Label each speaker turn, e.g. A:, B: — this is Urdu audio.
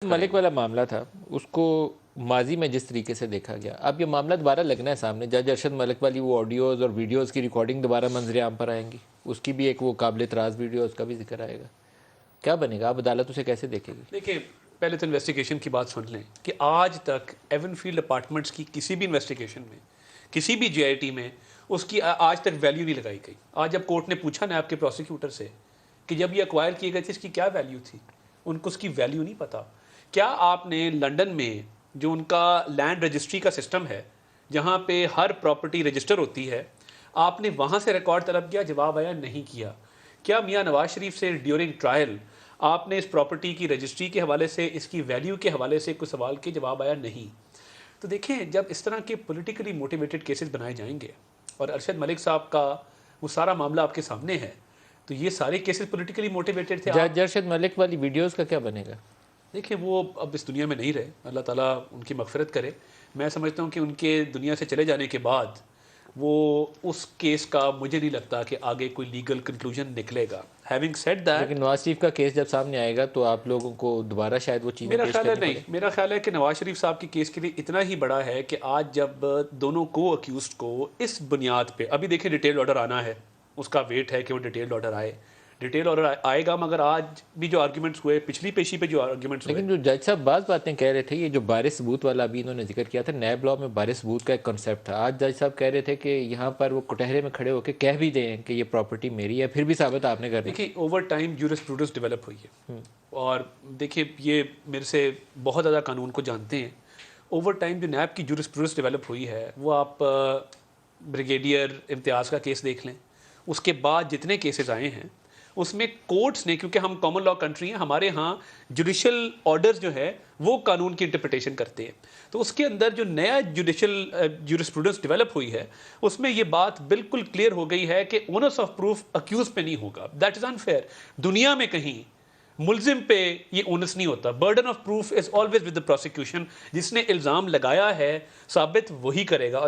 A: ملک والا معاملہ تھا، اس کو ماضی میں جس طریقے سے دیکھا گیا، اب یہ معاملہ دوبارہ لگنا ہے سامنے. جج ارشد ملک والی وہ آڈیوز اور ویڈیوز کی ریکارڈنگ دوبارہ منظر عام پر آئیں گی، اس کی بھی ایک وہ قابل اعتراض ویڈیو، اس کا بھی ذکر آئے گا. کیا بنے گا؟ اب عدالت اسے کیسے دیکھے گی؟
B: دیکھیں، پہلے تو انویسٹیگیشن کی بات سن لیں کہ آج تک ایون فیلڈ اپارٹمنٹس کی کسی بھی انویسٹیگیشن میں، کسی بھی جے آئی ٹی میں اس کی آج تک ویلیو نہیں لگائی گئی. آج جب کورٹ نے پوچھا نیب کے پروسیکیوٹر سے کہ جب یہ ایکوائر کیے گئے تھے اس کی کیا ویلیو تھی، ان کو اس کی ویلیو نہیں پتا. کیا آپ نے لنڈن میں جو ان کا لینڈ رجسٹری کا سسٹم ہے، جہاں پہ ہر پراپرٹی رجسٹر ہوتی ہے، آپ نے وہاں سے ریکارڈ طلب کیا؟ جواب آیا نہیں کیا. کیا میاں نواز شریف سے ڈیورنگ ٹرائل آپ نے اس پراپرٹی کی رجسٹری کے حوالے سے، اس کی ویلیو کے حوالے سے کوئی سوال کے؟ جواب آیا نہیں. تو دیکھیں، جب اس طرح کے پولیٹیکلی موٹیویٹڈ کیسز بنائے جائیں گے اور ارشد ملک صاحب کا وہ سارا معاملہ آپ کے سامنے ہے، تو یہ سارے کیسز پولیٹیکلی موٹیویٹڈ تھے.
A: جج ارشد ملک والی ویڈیوز کا کیا بنے گا؟
B: دیکھیں، وہ اب اس دنیا میں نہیں رہے، اللہ تعالیٰ ان کی مغفرت کرے. میں سمجھتا ہوں کہ ان کے دنیا سے چلے جانے کے بعد وہ اس کیس کا مجھے نہیں لگتا کہ آگے کوئی لیگل کنکلوژن نکلے گا. ہیونگ سیڈ دیٹ،
A: لیکن نواز شریف کا کیس جب سامنے آئے گا تو آپ لوگوں کو دوبارہ شاید وہ چیزیں
B: میرا
A: پیش
B: خیال ہے
A: کرنی
B: نہیں،
A: پڑے.
B: میرا خیال ہے کہ نواز شریف صاحب کی کیس کے لیے اتنا ہی بڑا ہے کہ آج جب دونوں کو اکیوزڈ کو اس بنیاد پہ، ابھی دیکھیں ڈیٹیل آرڈر آنا ہے، اس کا ویٹ ہے کہ وہ ڈیٹیل آرڈر آئے. ڈیٹیل آرڈر آئے گا، مگر آج بھی جو آرگیومنٹس ہوئے، پچھلی پیشی پہ جو آرگیومنٹس ہوئے،
A: لیکن جو جج صاحب بعض باتیں کہہ رہے تھے، یہ جو بارِ ثبوت والا ابھی انہوں نے ذکر کیا تھا، نیب لاء میں بارِ ثبوت کا ایک کنسیپٹ تھا. آج جج صاحب کہہ رہے تھے کہ یہاں پر وہ کٹہرے میں کھڑے ہو کے کہہ بھی دیں کہ یہ پراپرٹی میری ہے، پھر بھی ثابت آپ نے کر دی.
B: دیکھیں اوور ٹائم جورسپروڈنس ڈیولپ ہوئی ہے. اور دیکھیں، یہ میرے سے بہت زیادہ قانون کو جانتے ہیں. اوور ٹائم جو نیب کی جورسپروڈنس ڈیولپ ہوئی ہے، وہ آپ بریگیڈیئر امتیاز کا کیس دیکھ لیں، اس کے بعد جتنے کیسز آئے ہیں اس میں کورٹس نے، کیونکہ ہم کامن لاء کنٹری ہیں، ہمارے ہاں جوڈیشل آرڈرز جو ہے وہ قانون کی انٹرپریٹیشن کرتے ہیں. تو اس کے اندر جو نیا جوڈیشل جورسپروڈنس ڈیولپ ہوئی ہے، اس میں یہ بات بالکل کلیئر ہو گئی ہے کہ اونرس آف پروف اکیوز پہ نہیں ہوگا. That is unfair. دنیا میں کہیں ملزم پہ یہ اونس نہیں ہوتا. Burden of proof is always with the prosecution. جس نے الزام لگایا ہے ثابت وہی کرے گا.